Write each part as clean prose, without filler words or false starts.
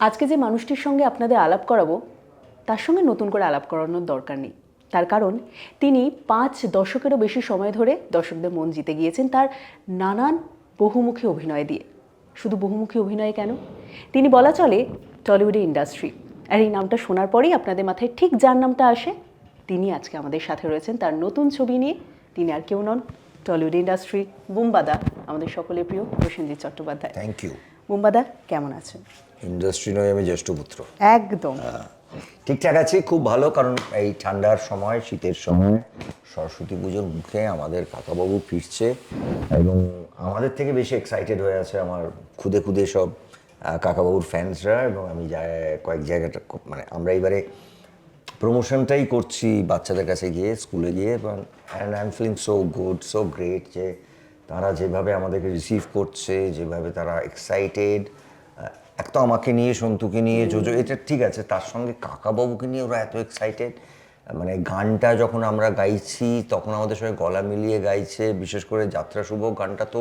আজকে যে মানুষটির সঙ্গে আপনাদের আলাপ করাবো তার সঙ্গে নতুন করে আলাপ করানোর দরকার নেই। তার কারণ তিনি 5 দশকেরও বেশি সময় ধরে দর্শকদের মন জিতে গিয়েছেন তার নানান বহুমুখী অভিনয় দিয়ে। শুধু বহুমুখী অভিনয় কেন, তিনি বলা চলে টলিউডের ইন্ডাস্ট্রি। আর এই নামটা শোনার পরেই আপনাদের মাথায় ঠিক যার নামটা আসে তিনি আজকে আমাদের সাথে রয়েছেন তার নতুন ছবি নিয়ে। তিনি আর কেউ নন, টলিউড ইন্ডাস্ট্রি বুম্বাদা, আমাদের সকলের প্রিয় প্রসেনজিৎ চট্টোপাধ্যায়। Thank you. বুম্বাদা কেমন আছেন? ইন্ডাস্ট্রি নয়, আমি জ্যেষ্ঠ পুত্র। একদম ঠিকঠাক আছি, খুব ভালো। কারণ এই ঠান্ডার সময়, শীতের সময়, সরস্বতী পুজোর মুখে আমাদের কাকাবাবু ফিরছে এবং আমাদের থেকে বেশি এক্সাইটেড হয়ে আছে আমার খুদে খুদে সব কাকাবাবুর ফ্যান্সরা। এবং আমি কয়েক জায়গাটা মানে আমরা এবারে প্রমোশনটাই করছি বাচ্চাদের কাছে গিয়ে, স্কুলে গিয়ে। এবং and I am feeling so good, so great যে তারা যেভাবে আমাদেরকে রিসিভ করছে, যেভাবে তারা এক্সাইটেড। এক তো আমাকে নিয়ে, সন্তুকে নিয়ে, জোজো, এটা ঠিক আছে, তার সঙ্গে কাকাবাবুকে নিয়ে ওরা এত এক্সাইটেড। মানে গানটা যখন আমরা গাইছি তখন আমাদের সঙ্গে গলা মিলিয়ে গাইছে। বিশেষ করে যাত্রা শুভ গানটা তো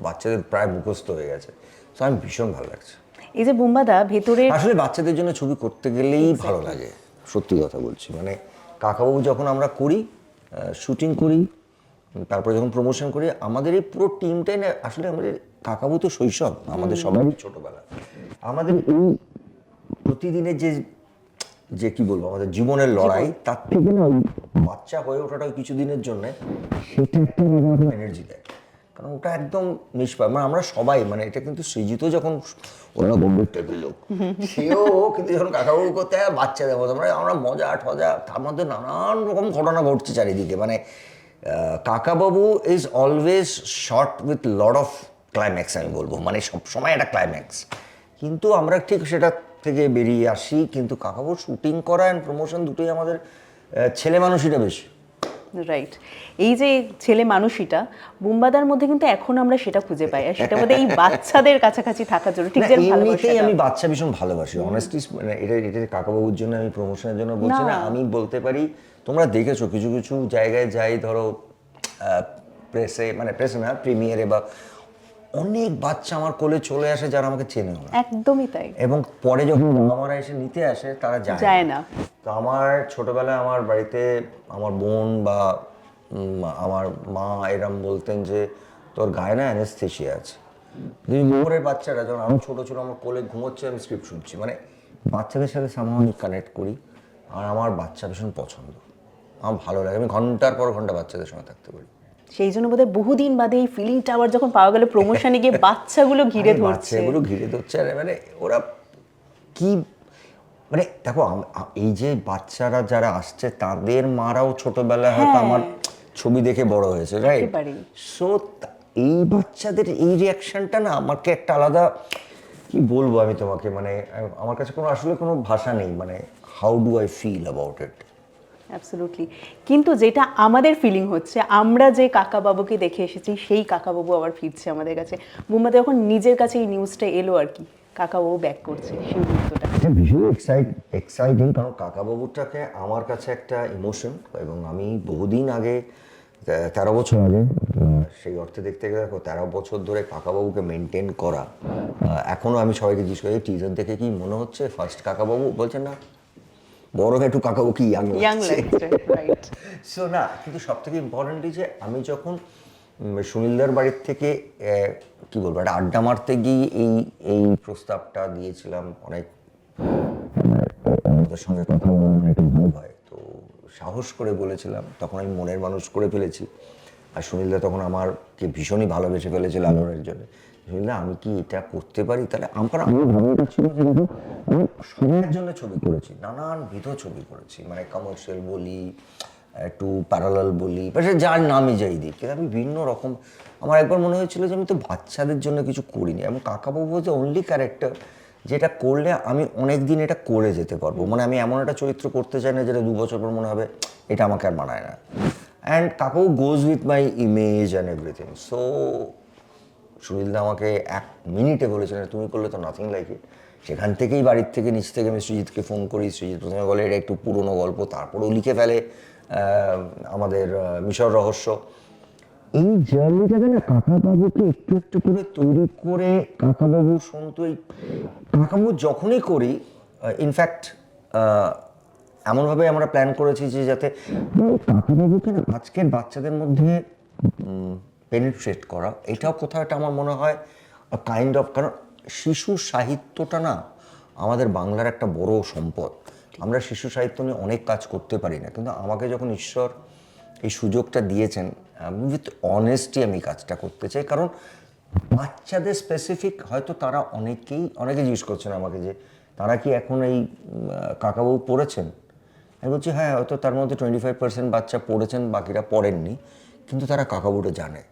বাচ্চাদের প্রায় মুখস্থ হয়ে গেছে। তো আমি ভীষণ ভালো লাগছে। এই যে বুম্বাদা ভেতরে আসলে বাচ্চাদের জন্য ছবি করতে গেলেই ভালো লাগে, সত্যি কথা বলছি। মানে কাকাবাবু যখন আমরা করি, শুটিং করি, তারপরে যখন প্রমোশন করি, আমাদের এই পুরো টিমটাই না, আসলে আমাদের কাকাবাবু তো শৈশব, আমাদের সবারই ছোটবেলা। আমাদের এই প্রতিদিনের যে যে কি বলবো, আমাদের জীবনের লড়াই, তার থেকে না ওই বাচ্চা হয়ে ওঠাটা ওই কিছুদিনের জন্য সেটা একটা এনার্জি দেয়। কারণ ওটা একদম নিষ্পাপ। মানে আমরা সবাই, মানে এটা কিন্তু সৃজিত যখন, ওরা গম্ভীর টাইপের লোক, সেও কিন্তু যখন কাকাবাবু করতে হয় বাচ্চাদের মতো, মানে আমরা মজা ঠজা, তার মধ্যে নানান রকম ঘটনা ঘটছে চারিদিকে। মানে Kakababu is always short with lot of climax, আমি বলবো। মানে সবসময় একটা ক্লাইম্যাক্স, কিন্তু আমরা ঠিক সেটা থেকে বেরিয়ে আসি। কিন্তু কাকাবাবু শুটিং করা অ্যান্ড প্রমোশন দুটোই আমাদের ছেলে মানুষইটা বেশি। রাইট। এই যে ছেলে মানুষইটা বুম্বাদার মধ্যে কিন্তু এখন আমরা সেটা খুঁজে পাই, আর সেটা বোধহয় এই বাচ্চাদের কাছাকাছি থাকার জন্য ঠিক যে এমনিতেই আমি বাচ্চা ভীষণ ভালোবাসি, অনেস্টলি। মানে এটা কাকাবাবুর জন্য আমি প্রমোশনের জন্য বলছি না, আমি বলতে পারি তোমরা দেখেছো কিছু কিছু জায়গায় যাই, ধরো প্রেসে, মানে প্রেসে না, প্রিমিয়ারে, বা অনেক বাচ্চা আমার কোলে চলে আসে যারা আমাকে চেনে না। একদমই তাই। এবং পরে যখন মামারা এসে নিতে আসে তারা যায় না। তো আমার ছোটবেলায় আমার বাড়িতে আমার বোন বা আমার মা এরম বলতেন যে তোর গায়ে না অ্যানেস্থেশিয়া আছে। মোহরের বাচ্চারা যখন আমি ছোট ছোট আমার কোলে ঘুমোচ্ছে, আমি স্ক্রিপ্ট শুনছি, মানে বাচ্চাদের সাথে সামহাও আমি কানেক্ট করি। আর আমার বাচ্চা ভীষণ পছন্দ, আমার ভালো লাগে, আমি ঘন্টার পর ঘন্টা বাচ্চাদের সঙ্গে থাকতে পারি। সেই জন্য বোধহয় বহুদিন বাদে এই ফিলিংটা আবার যখন পাওয়া গেল প্রমোশনে গিয়ে বাচ্চাগুলো ঘিরে ধরছে, বাচ্চাগুলো ঘিরে ধরছে। আর মানে ওরা কি, মানে দেখো এই যে বাচ্চারা যারা আসছে তাদের মারাও ছোটবেলায় হয়তো আমার ছবি দেখে বড় হয়েছে, রাইট? সো এই বাচ্চাদের এই রিয়াকশনটা না আমাকে একটা আলাদা, কি বলবো আমি তোমাকে, মানে আমার কাছে কোনো আসলে কোনো ভাষা নেই, মানে how do I feel about it. Absolutely. কিন্তু যেটা আমাদের ফিলিং হচ্ছে, আমরা যে কাকাবাবুকে দেখে এসেছি সেই কাকাবাবু আবার ফিরছে আমাদের কাছে। বুম্বাদা যখন নিজের কাছে এই নিউজটা এলো আর কি, কাকাবাবু ব্যাক করছে, সেই মুহূর্তটা এটা ভীষণ এক্সাইটিং। কারণ কাকাবাবুটাকে আমার কাছে একটা ইমোশন, এবং আমি বহুদিন আগে, 13 বছর আগে, সেই অর্থে দেখতে গেলে 13 বছর ধরে কাকাবাবুকে মেনটেন করা। এখনও আমি সবাইকে জিজ্ঞেস করি টিজার দেখে কি মনে হচ্ছে ফার্স্ট কাকাবাবু, বলছেন না বড় একটু কাকাবাবু কি ইয়াং লাগছে। সো না, কিন্তু সব থেকে ইম্পর্টেন্টলি যে আমি যখন সুনীলদার বাড়ির থেকে কি বলবো, একটা আড্ডা মারতে গিয়ে এই প্রস্তাবটা দিয়েছিলাম, অনেক ওদের সঙ্গে কথা বলার একটা ভাব হয়, তো সাহস করে বলেছিলাম, তখন আমি মনের মানুষ করে ফেলেছি। আর সুনীলদা তখন আমারকে ভীষণই ভালোবেসে ফেলেছিল আলোড়নের জন্য। সুনীলদা আমি কি এটা করতে পারি? তাহলে আমার ভাবনাটা ছিল যে দেখো, আমি সবার জন্য ছবি করেছি, নানানবিধ ছবি করেছি, মানে কমার্শিয়াল বলি, একটু প্যারালাল বলি, সে যার নামই যাই দিই, কিন্তু আমি ভিন্ন রকম। আমার একবার মনে হয়েছিল যে আমি তো বাচ্চাদের জন্য কিছু করিনি, এবং কাকাবাবু হচ্ছে অনলি ক্যারেক্টার যেটা করলে আমি অনেক দিন এটা করে যেতে পারবো। মানে আমি এমন একটা চরিত্র করতে চাই না যেটা 2 বছর পর মনে হবে এটা আমাকে আর মানায় না। And Kakababu goes with my image and everything. So সুনীলদা আমাকে 1 মিনিটে বলেছিলেন তুমি করলে তো নাথিং লাইক ইট। সেখান থেকেই বাড়ির থেকে নিচ থেকে আমি সৃজিতকে ফোন করি, সৃজিত প্রথমে বলে এটা একটু পুরনো গল্প, তারপরেও লিখে ফেলে আমাদের মিশর রহস্য। এই জার্নিটাকে না কাকাবাবুকে একটু একটু করে তৈরি করে কাকাবাবু সন্তু এই কাকাবাবু যখনই করি ইনফ্যাক্ট এমনভাবে আমরা প্ল্যান করেছি যে যাতে কাকাবাবুকে না আজকের বাচ্চাদের মধ্যে পেনিট্রেট করা, এটাও কোথাও একটা আমার মনে হয় কাইন্ড অফ, কারণ শিশু সাহিত্যটা না আমাদের বাংলার একটা বড় সম্পদ। আমরা শিশু সাহিত্য নিয়ে অনেক কাজ করতে পারি না, কিন্তু আমাকে যখন ঈশ্বর এই সুযোগটা দিয়েছেন উইথ অনেস্টি আমি কাজটা করতে চাই। কারণ বাচ্চাদের স্পেসিফিক হয়তো তারা অনেকে জিজ্ঞেস করছেন আমাকে যে তারা কি এখন এই কাকাবাবু পড়েছেন। আমি বলছি হ্যাঁ, হয়তো তার মধ্যে 25% বাচ্চা পড়েছেন, বাকিরা পড়েননি, কিন্তু তারা কাকাবাবুটা জানে।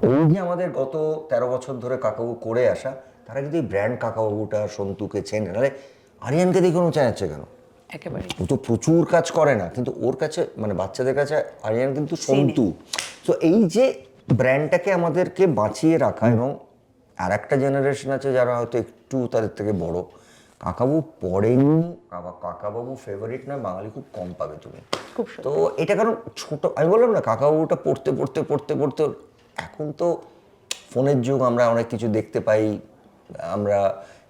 এই যে আমাদের গত 13 বছর ধরে কাকাবাবু করে আসা, তারা কিন্তু এই ব্র্যান্ড কাকাবাবুটা সন্তুকে চেনে, নাহলে আরিয়ানকে দেখে কোনো চেনাচ্ছে কেন? একেবারে ও তো প্রচুর কাজ করে না, কিন্তু ওর কাছে মানে বাচ্চাদের কাছে আরিয়ান কিন্তু সন্তু। তো এই যে ব্র্যান্ডটাকে আমাদেরকে বাঁচিয়ে রাখা, এবং আর একটা জেনারেশন আছে যারা হয়তো একটু তাদের থেকে বড়, কাকাবাবু পড়েনি, কাকাবাবু ফেভারিট না, বাঙালি খুব কম পাবে তুমি। তো এটা কারণ ছোট, আমি বললাম না কাকাবাবুটা পড়তে পড়তে পড়তে পড়তে, এখন তো ফোনের যুগ, আমরা অনেক কিছু দেখতে পাই, আমরা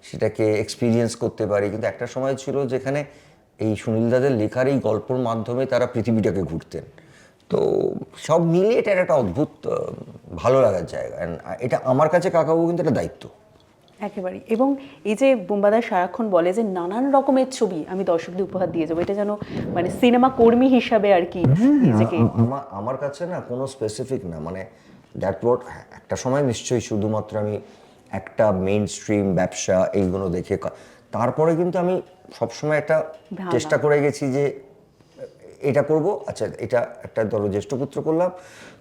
সেটাকে এক্সপিরিয়েন্স করতে পারি, কিন্তু একটা সময় ছিল যেখানে এই সুনীল দাদের লেখার এই গল্পের মাধ্যমে তারা পৃথিবীটাকে ঘুরতেন। তো সব মিলিয়ে এটা একটা অদ্ভুত ভালো লাগার জায়গা। এটা আমার কাছে কাকাবাবু কিন্তু একটা দায়িত্ব একেবারে। এবং এই যে বোম্বাদা সারাক্ষণ বলে যে নানান রকমের ছবি আমি দর্শকদের উপহার দিয়ে যাবো, এটা যেন মানে সিনেমা কর্মী হিসাবে আর কি নিজেকে। আমার কাছে না কোনো স্পেসিফিক না, মানে দ্যাট ওয়াট একটা সময় নিশ্চয়ই শুধুমাত্র আমি একটা মেইন স্ট্রিম ব্যবসা এইগুলো দেখে, তারপরে কিন্তু আমি সবসময় একটা চেষ্টা করে গেছি যে এটা করব, আচ্ছা এটা একটা ধরো জ্যেষ্ঠপুত্র করলাম,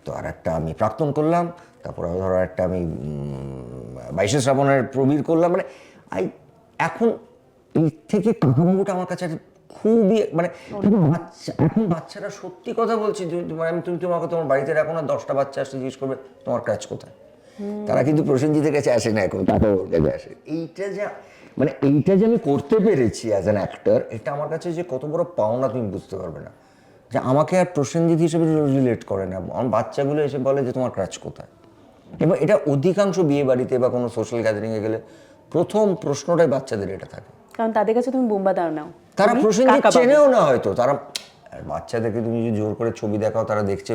তো আর একটা আমি প্রাক্তন করলাম, তারপরে ধরো একটা আমি 22শে শ্রাবণের প্রবীর করলাম, মানে এখন এই থেকে কাকাবাবুটা আমার কাছে খুবই মানে এখন বাচ্চারা সত্যি কথা বলছি, তুমি তোমাকে তোমার বাড়িতে রাখো না, 10টা বাচ্চা আসলে জিজ্ঞেস করবে তোমার কাজ কোথায়, তারা কিন্তু প্রসেনজিতের কাছে আসে না, এখন কাকাবাবুর কাছে আসে। এইটা যে আমি করতে পেরেছি অ্যাজ অ্যান অ্যাক্টর, এটা আমার কাছে যে কত বড় পাওনা তুমি বুঝতে পারবে না। যে আমাকে আর প্রসেনজিৎ হিসেবে রিলেট করে না, আমার বাচ্চাগুলো এসে বলে যে তোমার কাজ কোথায়। এবং এটা অধিকাংশ বিয়ে বাড়িতে বা কোনো সোশ্যাল গ্যাদারিংয়ে গেলে প্রথম প্রশ্নটাই বাচ্চাদের এটা থাকে, কারণ তাদের কাছে তুমি বোম্বাদা নাও, তারা প্রসেনজিৎ চেনেও না হয়তো, তারা বাচ্চাদেরকে তুমি যদি জোর করে ছবি দেখাও তারা দেখছে,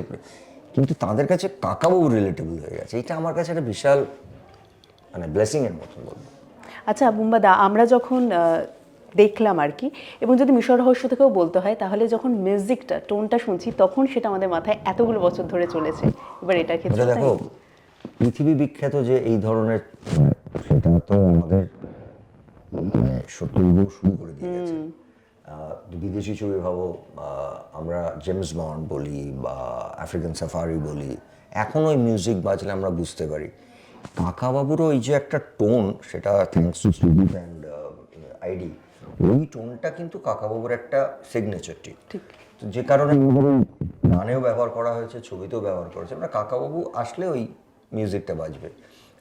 কিন্তু তাদের কাছে কাকাবাবু রিলেটেবল হয়ে গেছে। এটা আমার কাছে একটা বিশাল মানে ব্লেসিং এর মতন বলবো। আচ্ছা বোম্বাদা, আমরা যখন দেখলাম আর কি, এবং যদি মিশর রহস্য থেকেও বলতে হয়, তাহলে যখন মিউজিকটা টোনটা শুনছি তখন সেটা আমাদের মাথায় এতগুলো বছর ধরে চলেছে। এবার এটা ক্ষেত্রে দেখো পৃথিবী বিখ্যাত যে এই ধরনের, সেটা তো আমাদের মানে সত্যিই শুরু করে দিয়ে গেছে। বিদেশি ছবি ভাবো, আমরা জেমস বন্ড বলি বা আফ্রিকান সাফারি বলি, এখন ওই মিউজিক বাজলে আমরা বুঝতে পারি কাকাবাবুরও ওই যে একটা টোন, সেটা thanks to Sudip and ID, ওই টোনটা কিন্তু কাকাবাবুর একটা সিগনেচার ঠিক, তো যে কারণে গানেও ব্যবহার করা হয়েছে, ছবিতেও ব্যবহার করেছে, আমরা কাকাবাবু আসলে ওই মিউজিকটা বাজবে,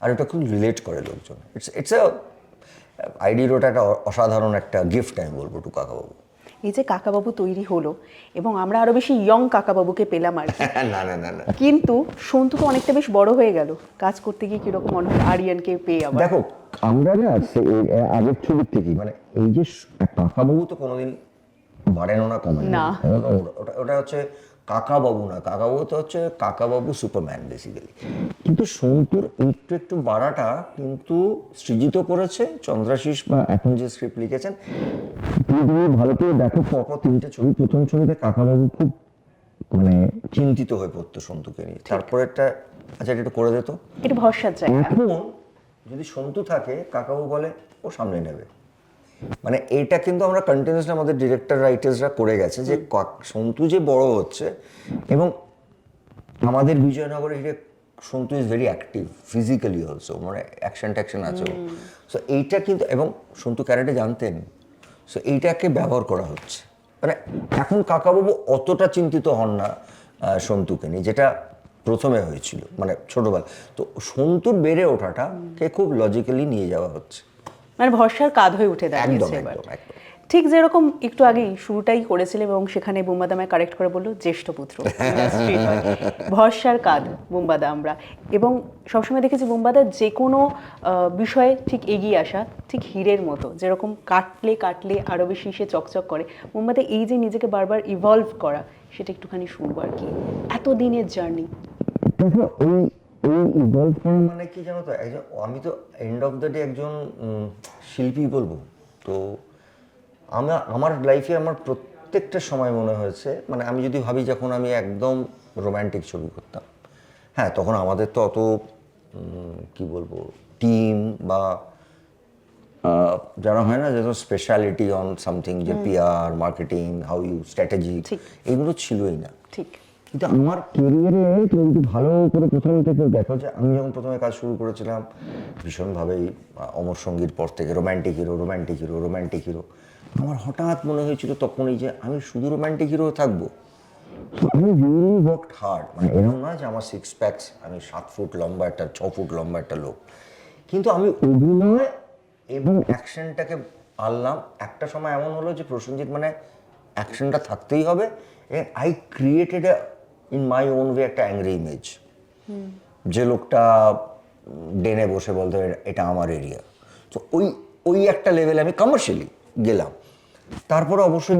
আর ওটা খুব রিলেট করে লোকজন। ইটস আইডির ওটা একটা অসাধারণ একটা গিফট আমি বলবো টু কাকাবাবু। এই যে কাকাবাবু তৈরি হলো এবং আমরা আরো বেশি ইয়ং কাকাবাবুকে পেলাম আর কি। না না না না, কিন্তু সন্তু তো অনেকটা বেশ বড় হয়ে গেল, কাজ করতে গিয়ে কিরকম মনে হয় আরিয়ানকে পেয়ে? আবার দেখো আমরা না আগের ছবির থেকেই মানে এই যে কাকাবাবু তো কোনোদিন বাড়েনও না কমেন না, ওটা হচ্ছে কাকাবাবু না, কাকাবাবু তো হচ্ছে কাকাবাবু সুপারম্যান বেসিক্যালি। কিন্তু সন্তুর একটু একটু বাড়াটা কিন্তু সৃজিত করেছে চন্দ্রাশিস, বা এখন যে স্ক্রিপ্ট লিখেছেন, তুমি ভালো করে দেখো পরপর 3টে ছবি, প্রথম ছবিতে কাকাবাবু খুব মানে চিন্তিত হয়ে পড়তো সন্তুকে নিয়ে, তারপরে একটা আচ্ছা এটা একটু করে দিত, এটা ভরসার জায়গা। এখন যদি সন্তু থাকে কাকাবাবু বলে ও সামনে নেবে, মানে এটা কিন্তু আমরা কন্টিনিউসলি আমাদের ডিরেক্টর রাইটার্সরা করে গেছে যে সন্তু যে বড় হচ্ছে, এবং আমাদের বিজয়নগরে হিরে Santu is very active physically also, মানে অ্যাকশন আছে, সো এইটা কিন্তু, এবং সন্তু ক্যারেটে জানতেন, সো এইটাকে ব্যবহার করা হচ্ছে। মানে এখন কাকাবাবু অতটা চিন্তিত হন না সন্তুকে নিয়ে, যেটা প্রথমে হয়েছিল মানে ছোটবেলা। তো সন্তুর বেড়ে ওঠাটা কে খুব লজিক্যালি নিয়ে যাওয়া হচ্ছে, মানে ভরসার কাঁধ হয়ে উঠে দাঁড়িয়েছে এবার। ঠিক যেরকম একটু আগেই শুরুটাই করেছিলাম এবং সেখানে বুম্বাদা আমায় কারেক্ট করে বললো জ্যেষ্ঠ পুত্র ইন্ডাস্ট্রি হয় ভরসার কাঁধ বুম্বাদা আমরা, এবং সবসময় দেখেছি বুম্বাদা যে কোনো বিষয়ে ঠিক এগিয়ে আসা, ঠিক হীরের মতো, যেরকম কাটলে কাটলে আরও বেশি সে চকচক করে। বুম্বাদা এই যে নিজেকে বারবার ইভলভ করা, সেটা একটুখানি শুনবো আর কি, এত দিনের জার্নি। দেখো ওই ওই ইভলভ করা মানে কি জানো তো, একজন আমি তো এন্ড অফ দ্য ডে একজন শিল্পী বলবো তো। আমার লাইফে আমার প্রত্যেকটা সময় মনে হয়েছে, মানে আমি যদি ভাবি যখন আমি একদম রোম্যান্টিক ছবি করতাম, হ্যাঁ তখন আমাদের তো অত কি বলবো টিম বা যারা হয় না যত স্পেশালিটি অন সামথিং, যে PR marketing how you strategy, এগুলো ছিলই না। ঠিক। কিন্তু আমার কেরিয়ারে তুমি যদি ভালো করে প্রথম থেকে দেখো, যে আমি যখন প্রথমে কাজ শুরু করেছিলাম ভীষণভাবেই অমর সঙ্গীর পর থেকে romantic hero romantic hero romantic hero, আমার হঠাৎ মনে হয়েছিল তখনই যে আমি শুধু রোম্যান্টিক হিরো থাকবো। আমি রিয়েলি ওয়ার্কড হার্ড, মানে এরকম না যে আমার 6 প্যাকস, আমি 7 ফুট লম্বা একটা 6 ফুট লম্বা একটা লোক, কিন্তু আমি অভিনয় এবং অ্যাকশনটাকে আনলাম। একটা সময় এমন হলো যে প্রসেনজিৎ মানে অ্যাকশনটা থাকতেই হবে, I created in my own way একটা অ্যাংরি ইমেজ, যে লোকটা ডেনে বসে বলতে এটা আমার এরিয়া। তো ওই ওই একটা লেভেলে আমি কমার্শিয়ালি গেলাম। তারপরে অবশ্যই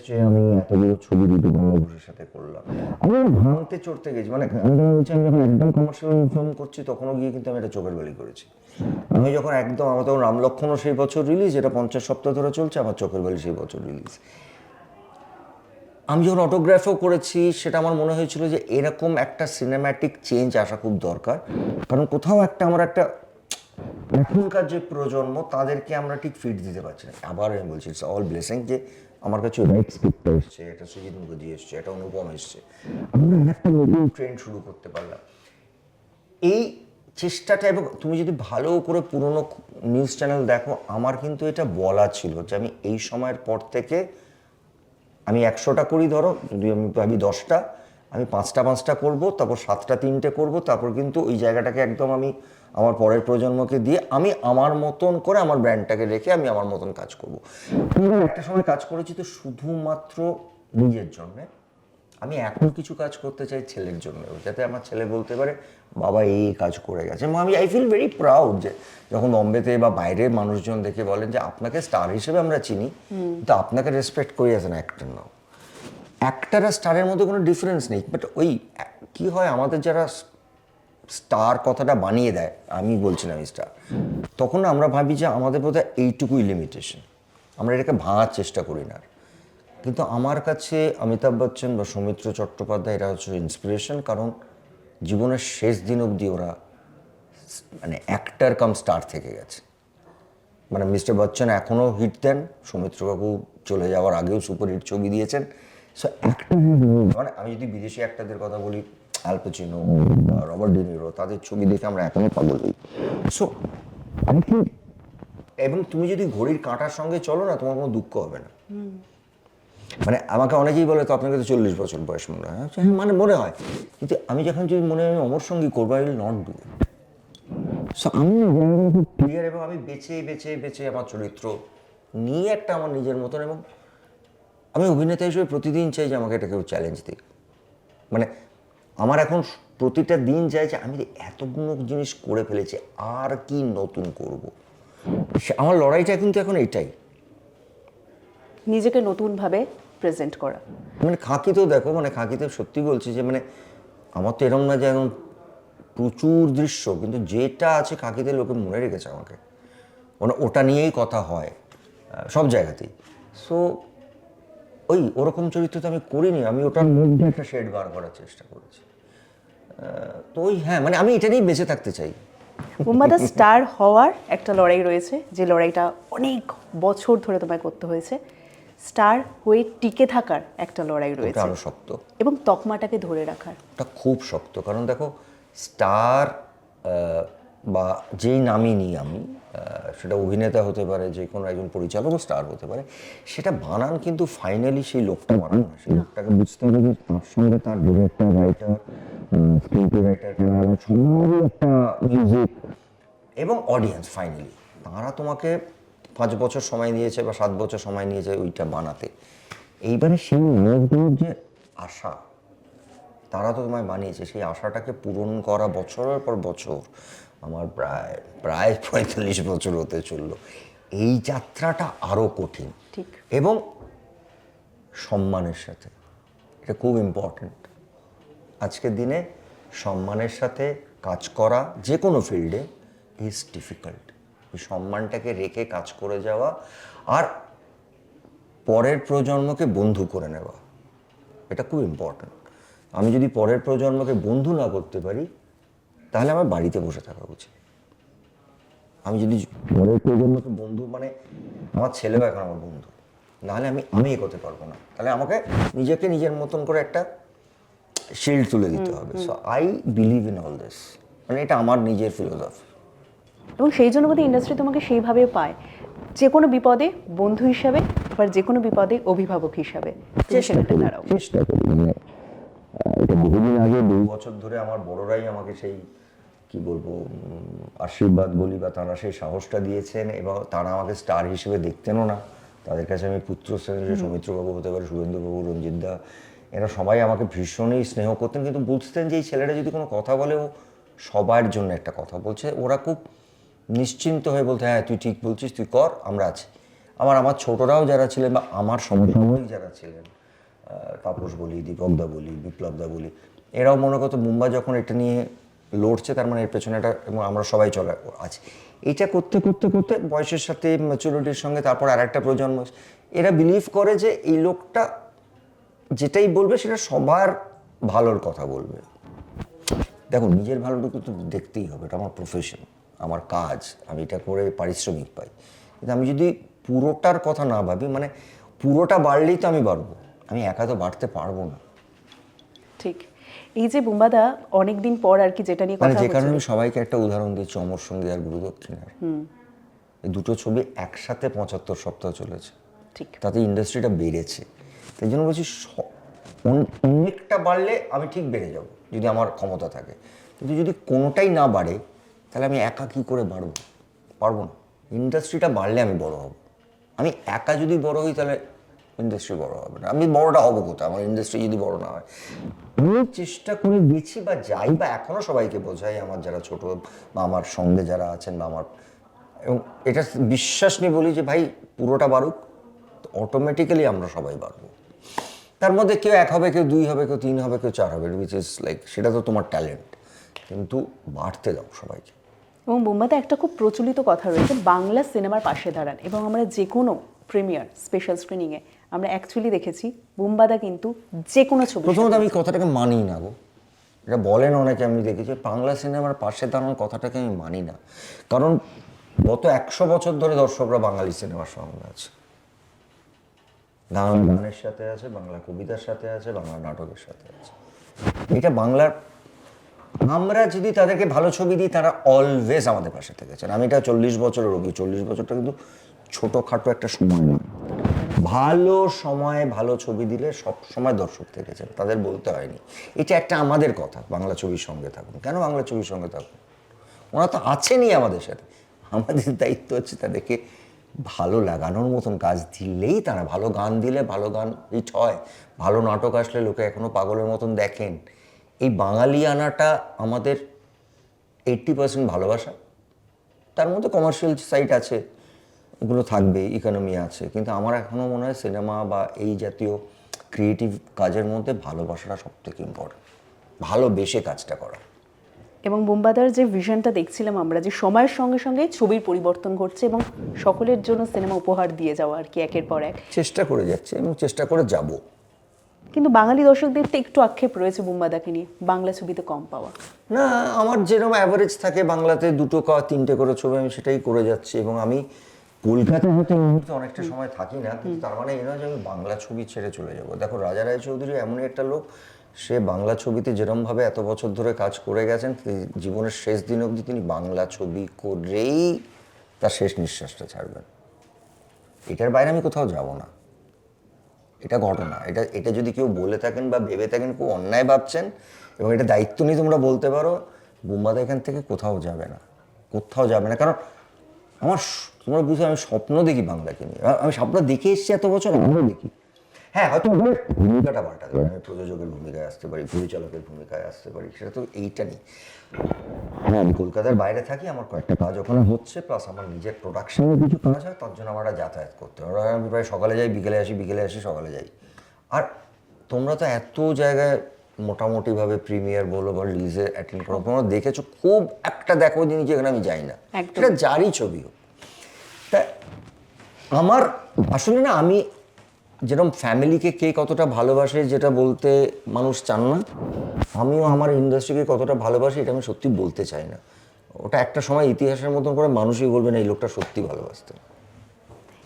যে আমি এতগুলো ছবি দুটো বঙ্গবন্ধুর সাথে করলাম, আমি ভাঙতে চড়তে গেছি। মানে আমি বলছি, আমি যখন একদম কমার্শিয়াল ফিল্ম করছি তখনও গিয়ে কিন্তু আমি এটা চোখের বালি করেছি। আমি যখন একদম, আমার তখন রামলক্ষণও সেই বছর রিলিজ, এটা 50 সপ্তাহ ধরে চলছে, আমার চোখের বালি সেই বছর রিলিজ। আমি যখন অটোগ্রাফও করেছি, সেটা আমার মনে হয়েছিল যে এরকম একটা সিনেম্যাটিক চেঞ্জ আসা খুব দরকার, কারণ কোথাও একটা আমার একটা এখনকার যে প্রজন্ম তাদেরকে আমরা ঠিক ফিট দিতে পারছি না। আবার আমি বলছি ইটস অল ব্লেসিং যে আমার কাছে রাইট স্ক্রিপ্টটা এসছে, একটা সৃজিত মুখার্জি এসছে, একটা অনুপম এসছে, আমরা একটা নতুন ট্রেন্ড শুরু করতে পারলাম। এই চেষ্টাটা, এবং তুমি যদি ভালো করে পুরোনো নিউজ চ্যানেল দেখো, আমার কিন্তু এটা বলা ছিল যে আমি এই সময়ের পর থেকে আমি 100টা করি, ধরো যদি আমি ভাবি 10টা, আমি 5টা করবো, তারপর 7টা 3টে করবো, তারপর কিন্তু ওই জায়গাটাকে একদম আমি আমার পরের প্রজন্মকে দিয়ে আমি আমার মতন করে আমার ব্র্যান্ডটাকে রেখে আমি আমার মতন কাজ করব। একটা সময় কাজ করেছি তো শুধুমাত্র নিজের জন্যে, আমি এখন কিছু কাজ করতে চাই ছেলের জন্য, যাতে আমার ছেলে বলতে পারে বাবা এই কাজ করে গেছে। আমি আই ফিল ভেরি প্রাউড যে যখন বম্বেতে বা বাইরের মানুষজন দেখে বলেন যে আপনাকে স্টার হিসেবে আমরা চিনি, কিন্তু আপনাকে রেসপেক্ট করি as an actor now. Actor আর স্টারের মধ্যে কোনো ডিফারেন্স নেই, বাট ওই কি হয়, আমাদের যারা স্টার কথাটা বানিয়ে দেয়, আমি বলছি না আমি স্টার, তখন আমরা ভাবি যে আমাদের বোধহয় এইটুকুই লিমিটেশন, আমরা এটাকে ভাঙার চেষ্টা করি না। কিন্তু আমার কাছে অমিতাভ বচ্চন বা সৌমিত্র চট্টোপাধ্যায় এরা হচ্ছে ইন্সপিরেশন, কারণ জীবনের শেষ দিন অবধি ওরা মানে অ্যাক্টর কাম স্টার থেকে গেছে। মানে মিস্টার বচ্চন এখনও হিট দেন, সৌমিত্রবাবু চলে যাওয়ার আগেও সুপারহিট ছবি দিয়েছেন। সো অ্যাক্টর, মানে আমি যদি বিদেশি অ্যাক্টরদের কথা বলি, আল পাচিনো, রবার্ট ডি নিরো, তাদের ছবি দেখে আমরা এখনও পাগল হই। সো আমি কি, এবং তুমি যদি ঘড়ির কাঁটার সঙ্গে চলো না, তোমার কোনো দুঃখ হবে না। মানে আমাকে অনেকেই বলে তো আপনাকে তো 40 বছর বয়স মনে হয়, মানে মনে হয়, কিন্তু আমি যখন যদি মনে হয় আমি অমর সঙ্গী করবো, I will not do it. So আমি খুব ক্লিয়ার, এবং আমি বেছে বেছে বেছে আমার চরিত্র নিয়ে একটা আমার নিজের মতন, এবং আমি অভিনেতা হিসেবে প্রতিদিন চাই যে আমাকে এটা কেউ চ্যালেঞ্জ দিক। মানে আমার এখন প্রতিটা দিন চাই যে আমি এতগুলো জিনিস করে ফেলেছি, আর কি নতুন করব। আমার লড়াইটা কিন্তু এখন এটাই, নিজেকে নতুনভাবে প্রেজেন্ট করা। মানে খাকিতেও দেখো, মানে খাকিতে সত্যি বলছি যে মানে আমার তো এরকম না যে এখন প্রচুর দৃশ্য, কিন্তু যেটা আছে খাকিতে লোকে মনে রেখেছে আমাকে, মানে ওটা নিয়েই কথা হয় সব জায়গাতেই। সো ওই ওরকম চরিত্র তো আমি করিনি, আমি ওটার মধ্যে একটা শেড বার করার চেষ্টা করেছি। তো ওই হ্যাঁ, মানে আমি এটা নিয়েই বেঁচে থাকতে চাই। বুম্বাদা স্টার হওয়ার একটা লড়াই রয়েছে, যে লড়াইটা অনেক বছর ধরে তোমায় করতে হয়েছে। স্টার হয়ে টিকে থাকার একটা লড়াই রয়েছে, আরো শক্ত, এবং তকমাটাকে ধরে রাখার। ওটা খুব শক্ত। কারণ দেখো স্টার বা যেই নামই নিই আমি, সেটা অভিনেতা হতে পারে, যে কোনো একজন পরিচালকও স্টার হতে পারে, সেটা বানান কিন্তু ফাইনালি সেই লোকটা বানান না, সেই লোকটাকে বুঝতে হবে যে তার সঙ্গে তার ডিরেক্টর, রাইটার, স্ক্রিনপ্লে রাইটার, সবারই একটা মিউজিক এবং অডিয়েন্স, ফাইনালি তারা তোমাকে 5 বছর সময় নিয়েছে বা 7 বছর সময় নিয়েছে ওইটা বানাতে। এইবারে সেই মানুষগুলোর যে আশা, তারা তো তোমায় বানিয়েছে, সেই আশাটাকে পূরণ করা বছরের পর বছর, আমার প্রায় প্রায় 45 বছর হতে চললো। এই যাত্রাটা আরও কঠিন, ঠিক। এবং সম্মানের সাথে, এটা খুব ইম্পর্ট্যান্ট। আজকের দিনে সম্মানের সাথে কাজ করা যে কোনো ফিল্ডে ইজ ডিফিকাল্ট। এই সম্মানটাকে রেখে কাজ করে যাওয়া আর পরের প্রজন্মকে বন্ধু করে নেওয়া, এটা খুব ইম্পর্ট্যান্ট। আমি যদি পরের প্রজন্মকে বন্ধু না করতে পারি, তাহলে আমার বাড়িতে বসে থাকা উচিত। আমি যদি পরের প্রজন্মকে বন্ধু, মানে আমার ছেলেও এখন আমার বন্ধু, নাহলে আমি এগোতে পারবো না। তাহলে আমাকে নিজেকে নিজের মতন করে একটা শিল্ড তুলে দিতে হবে। So I believe in all this, মানে এটা আমার নিজের ফিলোসফি। এবং সেই জন্য বোধহয় ইন্ডাস্ট্রি তোমাকে সেইভাবে পায়, যে কোনো বিপদে বন্ধু হিসাবে, আবার যে কোনো বিপদে অভিভাবক হিসাবে তুমি সেখানে দাঁড়াও। চেষ্টা করি, মানে এটা বহুদিন আগে, 2 বছর ধরে আমার বড়রাই আমাকে সেই কি বলবো আশীর্বাদ বলি বা তারা সেই সাহসটা দিয়েছেন, এবং তারা আমাকে স্টার হিসেবে দেখতেনও না। তাদের কাছে আমি পুত্র শ্রেণীর, সৌমিত্রবাবু হতে পারে, শুভেন্দুবাবু, রঞ্জিতদা, এরা সবাই আমাকে ভীষণই স্নেহ করতেন, কিন্তু বুঝতেন যে এই ছেলেটা যদি কোনো কথা বলে, ও সবার জন্য একটা কথা বলছে। ওরা খুব নিশ্চিন্ত হয়ে বলতে, হ্যাঁ তুই ঠিক বলছিস, তুই কর, আমরা আছি। আমার ছোটরাও যারা ছিলেন বা আমার সমসাময়িক যারা ছিলেন, তাপস বলি, দীপকদা বলি, বিপ্লবদা বলি, এরাও মনে করতো মুম্বাই যখন এটা নিয়ে লড়ছে, তার মানে এর পেছনে এটা, এবং আমরা সবাই চলে আছি। এটা করতে করতে করতে বয়সের সাথে, ম্যাচুরিটির সঙ্গে, তারপর আর একটা প্রজন্ম, এরা বিলিভ করে যে এই লোকটা যেটাই বলবে সেটা সবার ভালোর কথা বলবে। দেখো, নিজের ভালোটুকু তো দেখতেই হবে, এটা আমার প্রফেশন, আমার কাজ, আমি এটা করে পারিশ্রমিক পাই। কিন্তু আমি যদি পুরোটার কথা না ভাবি, মানে পুরোটা বাড়লেই তো আমি বাড়বো, আমি একা তো বাড়তে পারবো না। ঠিক। এই যে বুম্বাদা অনেকদিন পর আর কি যেটা নিয়ে মানে কথা যে কারণে হচ্ছে, আমি সবাইকে একটা উদাহরণ দিচ্ছি, অমর সঙ্গী আর গুরু দক্ষিণার, এই দুটো ছবি একসাথে 75 সপ্তাহ চলেছে, ঠিক, তাতে ইন্ডাস্ট্রিটা বেড়েছে। তাই জন্য বলছি অনেকটা বাড়লে আমি ঠিক বেড়ে যাব যদি আমার ক্ষমতা থাকে, কিন্তু যদি কোনোটাই না বাড়ে, তাহলে আমি একা কী করে বাড়বো? পারবো না। ইন্ডাস্ট্রিটা বাড়লে আমি বড় হব। আমি একা যদি বড় হই, তাহলে ইন্ডাস্ট্রি বড় হবে না। আমি বড়টা হবো কোথায়, আমার ইন্ডাস্ট্রি যদি বড় না হয়? আমি চেষ্টা করে গেছি বা যাই, বা এখনও সবাইকে বোঝাই, আমার যারা ছোট বা আমার সঙ্গে যারা আছেন বা আমার, এবং এটা বিশ্বাস নিয়ে বলি যে ভাই পুরোটা বাড়ুক, অটোমেটিক্যালি আমরা সবাই বাড়বো। তার মধ্যে কেউ 1 হবে, কেউ 2 হবে, কেউ 3 হবে, কেউ 4 হবে, উইচ ইজ লাইক, সেটা তো তোমার ট্যালেন্ট, কিন্তু বাড়তে দাও সবাইকে। এবং বুম্বাদা একটা খুব প্রচলিত কথা রয়েছে, বাংলা সিনেমার পাশে দাঁড়ান। এবং আমরা যে কোনো প্রিমিয়ার, স্পেশাল স্ক্রিনিংয়ে আমরা অ্যাকচুয়ালি দেখেছি বুম্বাদা কিন্তু যে কোনো ছবি, প্রথমত আমি কথাটাকে মানি না গো, এটা বলেন অনেকে, আমি দেখেছি বাংলা সিনেমার পাশে দাঁড়ানোর কথাটাকে আমি মানি না। কারণ গত 100 বছর ধরে দর্শকরা বাঙালি সিনেমার সঙ্গে আছে, বাংলা গানের সাথে আছে, বাংলা কবিতার সাথে আছে, বাংলা নাটকের সাথে আছে। এটা বাংলার, আমরা যদি তাদেরকে ভালো ছবি দিই, তারা অলওয়েজ আমাদের পাশে থেকেছেন। আমি এটা 40 বছরের অভিজ্ঞ, 40 বছরটা কিন্তু ছোটোখাটো একটা সময় না। ভালো সময় ভালো ছবি দিলে সব সময় দর্শক থেকেছেন, তাদের বলতে হয়নি। এটা একটা আমাদের কথা, বাংলা ছবির সঙ্গে থাকুন। কেন বাংলা ছবির সঙ্গে থাকুন? ওরা তো আছেনই আমাদের সাথে। আমাদের দায়িত্ব হচ্ছে তাদেরকে ভালো লাগানোর মতন কাজ দিলেই, তারা ভালো গান দিলে ভালো গান হিট হয়, ভালো নাটক আসলে লোকে এখনও পাগলের মতন দেখেন। এই বাঙালিয়ানাটা আমাদের 80% ভালোবাসা, তার মধ্যে কমার্শিয়াল সাইড আছে, ওগুলো থাকবে, ইকোনমি আছে, কিন্তু আমার এখনও মনে হয় সিনেমা বা এই জাতীয় ক্রিয়েটিভ কাজের মধ্যে ভালোবাসাটা সব থেকে ইম্পর্টেন্ট, ভালোবেসে কাজটা করা। এবং বুম্বাদার যে ভিশনটা দেখছিলাম আমরা, যে সময়ের সঙ্গে সঙ্গে ছবির পরিবর্তন ঘটছে এবং সকলের জন্য সিনেমা উপহার দিয়ে যাওয়া আর কি, একের পর এক চেষ্টা করে যাচ্ছে এবং চেষ্টা করে যাব। কিন্তু বাঙালি দর্শকদের তো একটু আক্ষেপ রয়েছে বুম্বাদাকে নিয়ে, বাংলা ছবিতে কম পাওয়া। না, আমার যেরকম অ্যাভারেজ থাকে বাংলাতে 2-3টে করে ছবি, আমি সেটাই করে যাচ্ছি। এবং আমি কলকাতায় হয়তো এই মুহূর্তে অনেকটা সময় থাকি না, কিন্তু তার মানে এই নয় যে আমি বাংলা ছবি ছেড়ে চলে যাব। দেখো, রাজা রায়চৌধুরী এমনই একটা লোক, সে বাংলা ছবিতে যেরমভাবে এত বছর ধরে কাজ করে গেছেন, জীবনের শেষ দিন অবধি তিনি বাংলা ছবি করেই তার শেষ নিঃশ্বাসটা ছাড়বেন। এটার বাইরে আমি কোথাও যাব না, এটা ঘটনা। এটা যদি কেউ বলে থাকেন বা ভেবে থাকেন, খুব অন্যায় ভাবছেন, এবং এটা দায়িত্ব নিয়ে তোমরা বলতে পারো, বুম্বাদা এখান থেকে কোথাও যাবে না, কোথাও যাবে না। কারণ তোমরা বুঝো আমি স্বপ্ন দেখি বাংলাকে নিয়ে, আমি স্বপ্ন দেখে এসেছি এত বছর, আমিও দেখি। হ্যাঁ, হয়তো আমার ভূমিকাটা পাল্টাতে পারে, আমি প্রযোজকের ভূমিকায় আসতে পারি, পরিচালকের ভূমিকায় আসতে পারি, সেটা তো এইটা নেই। হ্যাঁ, আমি কলকাতার বাইরে থাকি, আমার কয়েকটা কাজ ওখানে হচ্ছে, প্লাস আমার নিজের প্রোডাকশনের কিছু কাজ হয়, তার জন্য আমার একটা যাতায়াত করতে হয়। আমি প্রায় সকালে যাই, বিকেলে আসি, বিকেলে আসি, সকালে যাই। আর তোমরা তো এত জায়গায় মোটামুটিভাবে প্রিমিয়ার বলো বা রিলিজে অ্যাটেন্ড করো, তোমরা দেখেছো, খুব একটা দেখো জিনিস যেখানে আমি যাই না, একদম। সেটা যারই ছবি হোক। তা আমার আসলে না, আমি যেরকম ফ্যামিলিকে কে কতটা ভালোবাসে যেটা বলতে মানুষ চান না, আমিও আমার ইন্ডাস্ট্রিকে কতটা ভালোবাসি এটা আমি সত্যি বলতে চাই না। ওটা একটা সময় ইতিহাসের মতন করে মানুষই বলবেন এই লোকটা সত্যি ভালোবাসতেন।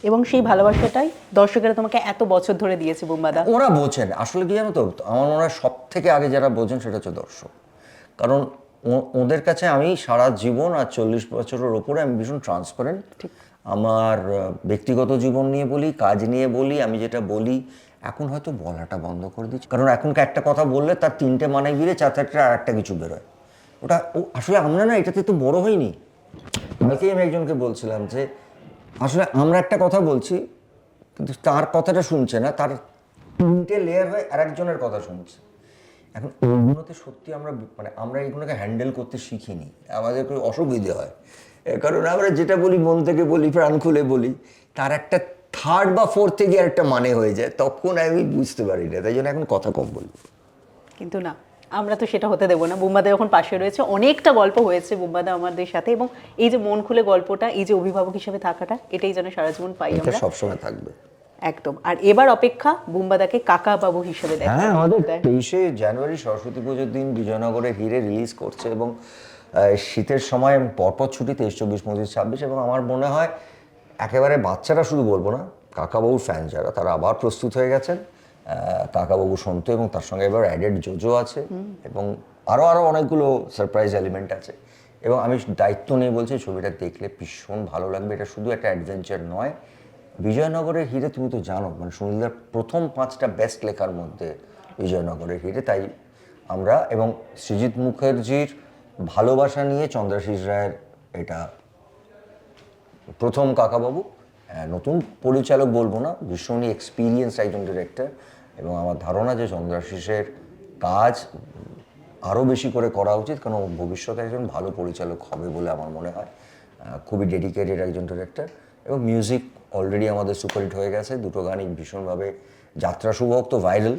এবং সেই ভালোবাসাটাই দর্শকেরা তোমাকে এত বছর ধরে দিয়েছে বুম্বাদা। ওরা বোঝেন আসলে কি জানো তো, আমার মনে হয় সব থেকে আগে যারা বোঝেন সেটা হচ্ছে দর্শক। কারণ ওদের কাছে আমি সারা জীবন আর 40 বছরের ওপরে আমি ভীষণ ট্রান্সপারেন্ট। আমার ব্যক্তিগত জীবন নিয়ে বলি, কাজ নিয়ে বলি, আমি যেটা বলি এখন হয়তো বলাটা বন্ধ করে দিচ্ছি, কারণ এখনকার একটা কথা বললে তার 3টে মানে গিয়ে 4-4টে আর একটা কিছু বেরোয়। ওটা আসলে আমরা না এটাতে তো বড় হইনি। কালকেই আমি একজনকে বলছিলাম যে আসলে আমরা একটা কথা বলছি কিন্তু তার কথাটা শুনছে না, তার 3টে লেয়ার হয়ে আরেকজনের কথা শুনছে। এখন এইগুলোতে সত্যি আমরা মানে আমরা এইগুলোকে হ্যান্ডেল করতে শিখিনি, আমাদের খুব অসুবিধে হয়। কারণ আমরা যেটা বলি মন থেকে বলি, প্রাণ খুলে বলি, তার একটা 3rd বা 4th গিয়ে একটা মানে হয়ে যায়, তখন আমি বুঝতে পারি না, তাই জন্য এখন কথা কম বলি। কিন্তু না, আমরা তো সেটা হতে দেবো না। বুম্বাদা যখন পাশে রয়েছে, অনেকটা গল্প হয়েছে বুম্বাদা আমাদের সাথে, এবং এই যে মন খুলে গল্পটা, এই যে অভিভাবক হিসেবে থাকাটা, এটাই যেন সারা জীবন পাই এটা আমরা। সবসময় থাকবে। একদম। আর এবার অপেক্ষা বুম্বাদাকে কাকা বাবু হিসেবে দেখা। হ্যাঁ, আমাদের 23শে জানুয়ারি সরস্বতী পুজোর দিন বিজয়নগরে হিরে রিলিজ করছে, এবং শীতের সময় পরপর ছুটি 23, 24, 25, 26, এবং আমার মনে হয় একেবারে বাচ্চারা শুধু বলবো না, কাকাবাবুর ফ্যান যারা তারা আবার প্রস্তুত হয়ে গেছেন। কাকাবাবু সন্ত এবং তার সঙ্গে এবার অ্যাডেড জোজো আছে, এবং আরও অনেকগুলো সারপ্রাইজ এলিমেন্ট আছে। এবং আমি দায়িত্ব নিয়ে বলছি, ছবিটা দেখলে ভীষণ ভালো লাগবে। এটা শুধু একটা অ্যাডভেঞ্চার নয়, বিজয়নগরের হিরে তুমি তো জানো, মানে সুনীলদার প্রথম 5টা বেস্ট লেখার মধ্যে বিজয়নগরের হিরে। তাই আমরা এবং সৃজিত মুখার্জির ভালোবাসা নিয়ে চন্দ্রাশিস রায়ের এটা প্রথম কাকাবাবু। নতুন পরিচালক বলবো না, ভীষণই এক্সপিরিয়েন্স একজন ডিরেক্টর, এবং আমার ধারণা যে চন্দ্রাশিসের কাজ আরও বেশি করে করা উচিত, কারণ ভবিষ্যতে একজন ভালো পরিচালক হবে বলে আমার মনে হয়। খুবই ডেডিকেটেড একজন ডিরেক্টর, এবং মিউজিক অলরেডি আমাদের সুপারহিট হয়ে গেছে, 2টো গানই ভীষণভাবে যাত্রা শুভক তো ভাইরাল,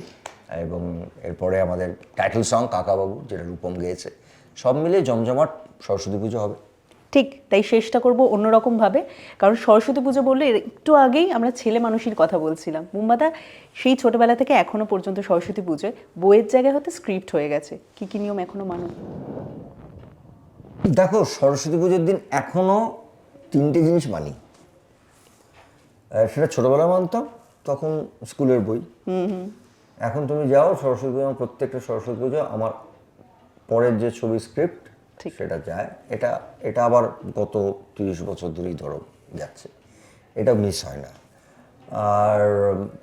এবং এরপরে আমাদের টাইটেল সং কাকাবাবু যেটা রূপম গেয়েছে, সব মিলে জমজমাট সরস্বতী পুজো হবে। ঠিক তাই, চেষ্টা করব অন্যরকমভাবে। কারণ সরস্বতী পুজো বললে একটু আগেই আমরা ছেলে মানুষের কথা বলছিলাম। বুম্বাদা সেই ছোটবেলা থেকে এখনো পর্যন্ত সরস্বতী পুজোয় বইয়ের জায়গায় হয়তো স্ক্রিপ্ট হয়ে গেছে, কি কি নিয়ম এখনো মানো? দেখো, সরস্বতী পুজোর দিন এখনো 3টে জিনিস মানি। সেটা ছোটবেলা মানতাম, তখন স্কুলের বই। এখন তুমি যাও সরস্বতী পুজো, প্রত্যেকটা সরস্বতী পুজো আমার পরের যে ছবি স্ক্রিপ্ট সেটা যায়। এটা আবার গত 30 বছর ধরেই ধরো যাচ্ছে, এটা মিস হয় না। আর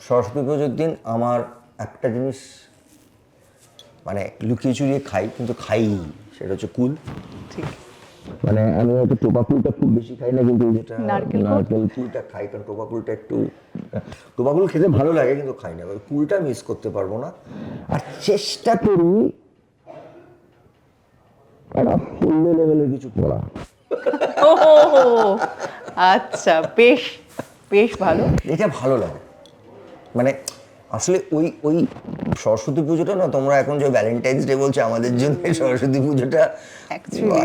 সরস্বতী পুজোর দিন আমার একটা জিনিস মানে লুকিয়ে চুরিয়ে খাই, কিন্তু খাই, সেটা হচ্ছে কুল। ঠিক, মানে আমি হয়তো টোপা কুলটা খুব বেশি খাই না, কিন্তু যেটা নারকেল কুলটা খাই, কারণ টোপা কুলটা একটু, টোপা কুল খেতে ভালো লাগে কিন্তু খাই না, কুলটা মিস করতে পারবো না। আর চেষ্টা করি একটা ফুল লেভেলের কিছু পড়া। আচ্ছা, বেশ বেশ ভালো। এটা ভালো লাগে, মানে আসলে ওই ওই সরস্বতী পুজোটা না, তোমরা এখন যে ভ্যালেন্টাইন্স ডে বলছো, আমাদের জন্য সরস্বতী পুজোটা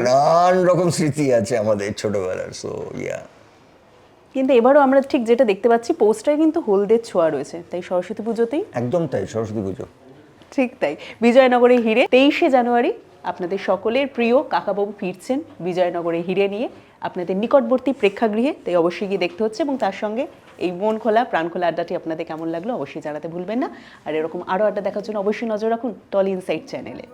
নানান রকম স্মৃতি আছে আমাদের ছোটবেলার। সো ইয়া, কিন্তু এবারও আমরা ঠিক যেটা দেখতে পাচ্ছি, পোস্টারে কিন্তু হলদের ছোঁয়া রয়েছে, তাই সরস্বতী পুজোতেই একদম তাই, সরস্বতী পুজো ঠিক তাই। বিজয়নগরে হিরে 23শে জানুয়ারি আপনাদের সকলের প্রিয় কাকাবাবু ফিরছেন বিজয়নগরে হিরে নিয়ে আপনাদের নিকটবর্তী প্রেক্ষাগৃহে, তাই অবশ্যই গিয়ে দেখতে হচ্ছে। এবং তার সঙ্গে এই মন খোলা প্রাণ খোলা আড্ডাটি আপনাদের কেমন লাগলো অবশ্যই জানাতে ভুলবেন না। আর এরকম আরও আড্ডা দেখার জন্য অবশ্যই নজর রাখুন টলি ইনসাইট চ্যানেলে।